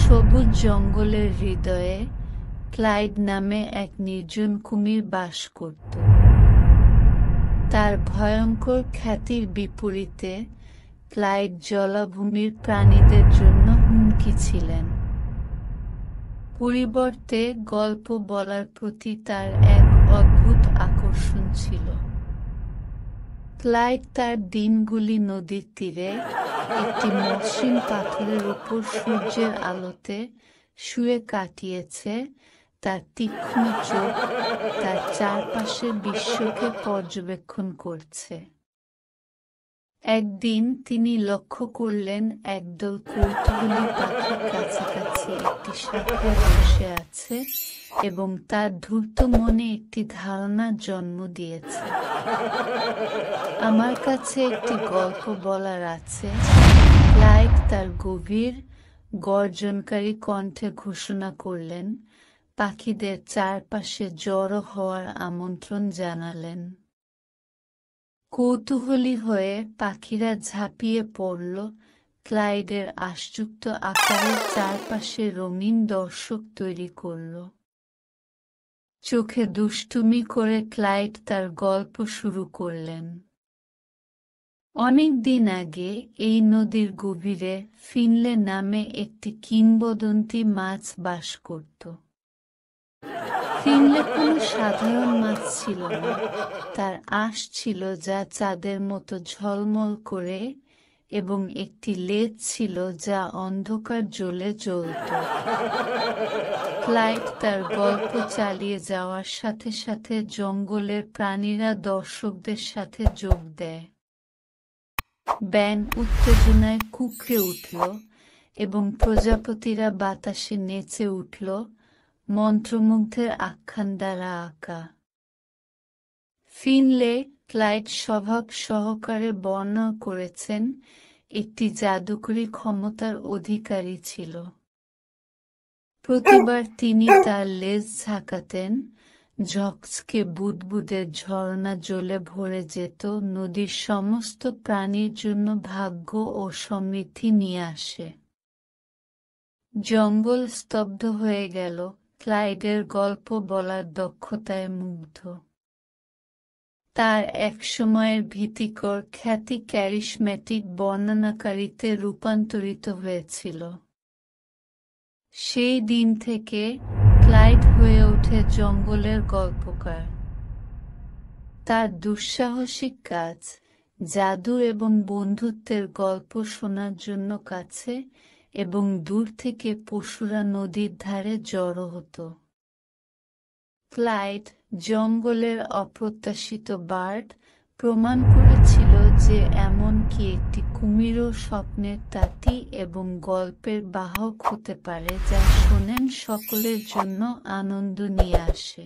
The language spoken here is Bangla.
সবুজ জঙ্গলের হৃদয়ে ক্লাইড নামে এক নির্জন কুমির বাস করত। তার ভয়ঙ্কর খ্যাতির বিপরীতে ক্লাইড জলাভূমির প্রাণীদের জন্য হুমকি ছিলেন। পরিবর্তে গল্প বলার প্রতি তার এক অদ্ভুত আকর্ষণ ছিল। ক্লাইড তার দিনগুলি নদীর তীরে একটি মসৃণ পাথরের উপর সূর্যের আলোতে শুয়ে কাটিয়েছে, তার তীক্ষ্ণ চোখ তার চারপাশের বিশ্বকে পর্যবেক্ষণ করছে। একদিন তিনি লক্ষ্য করলেন একদল কৌতূহলী পাখির কাছাকাছি একটি শাখায় বসে আছে এবং তার ধূর্ত মনে একটি ধারণা জন্ম দিয়েছে। আমার কাছে একটি গল্প বলার আছে, ক্লাইড তার গভীর গর্জনকারী কণ্ঠে ঘোষণা করলেন, পাখিদের চারপাশে জড়ো হওয়ার আমন্ত্রণ জানালেন। কৌতূহলী হয়ে পাখিরা ঝাঁপিয়ে পড়ল, ক্লাইডের আশ্চর্য আকারের চারপাশে রঙিন দর্শক তৈরি করল। চোখে দুষ্টুমি করে ক্লাইড তার গল্প শুরু করলেন। অনেক দিন আগে এই নদীর গভীরে ফিনলে নামে একটি কিংবদন্তি মাছ বাস করত। ফিনলে কোনো সাধারণ মাছ ছিল না, তার আঁশ ছিল যা চাঁদের মতো ঝলমল করে এবং একটি লেজ ছিল যা অন্ধকার জ্বলে জ্বলত। ক্লাইড তার গল্প চালিয়ে যাওয়ার সাথে সাথে জঙ্গলের প্রাণীরা দর্শকদের সাথে যোগ দেয়। ব্যাঙ উত্তেজনায় কুঁকড়ে উঠল এবং প্রজাপতিরা বাতাসে নেচে উঠল, মন্ত্রমুগ্ধের আখ্যান দ্বারা আঁকা। ফিনলে ক্লাইড স্বভাব সহকারে বর্ণনা করেছেন একটি জাদুকরী ক্ষমতার অধিকারী ছিল। প্রতিবার তিনি তার লেজ ঝাঁকাতেন, ঝকঝকে বুদবুদের ঝর্ণা জলে ভরে যেত, নদীর সমস্ত প্রাণীর জন্য ভাগ্য ও সমৃদ্ধি নিয়ে আসে। জঙ্গল স্তব্ধ হয়ে গেল, ক্লাইডের গল্প বলার দক্ষতায় মুগ্ধ। তার একসময়ের ভীতিকর খ্যাতি ক্যারিশম্যাটিক বর্ণনাকারীতে রূপান্তরিত হয়েছিল। সেই দিন থেকে ক্লাইড হয়ে ওঠে জঙ্গলের গল্পকার। তার দুঃসাহসিক কাজ, জাদু এবং বন্ধুত্বের গল্প শোনার জন্য কাছে এবং দূর থেকে পশুরা নদীর ধারে জড়ো হতো। ক্লাইড, জঙ্গলের অপ্রত্যাশিত বার্ড, প্রমাণ করেছিল যে এমনকি একটি কুমিরও স্বপ্নের তাঁতি এবং গল্পের বাহক হতে পারে যা শোনেন সকলের জন্য আনন্দ নিয়ে আসে।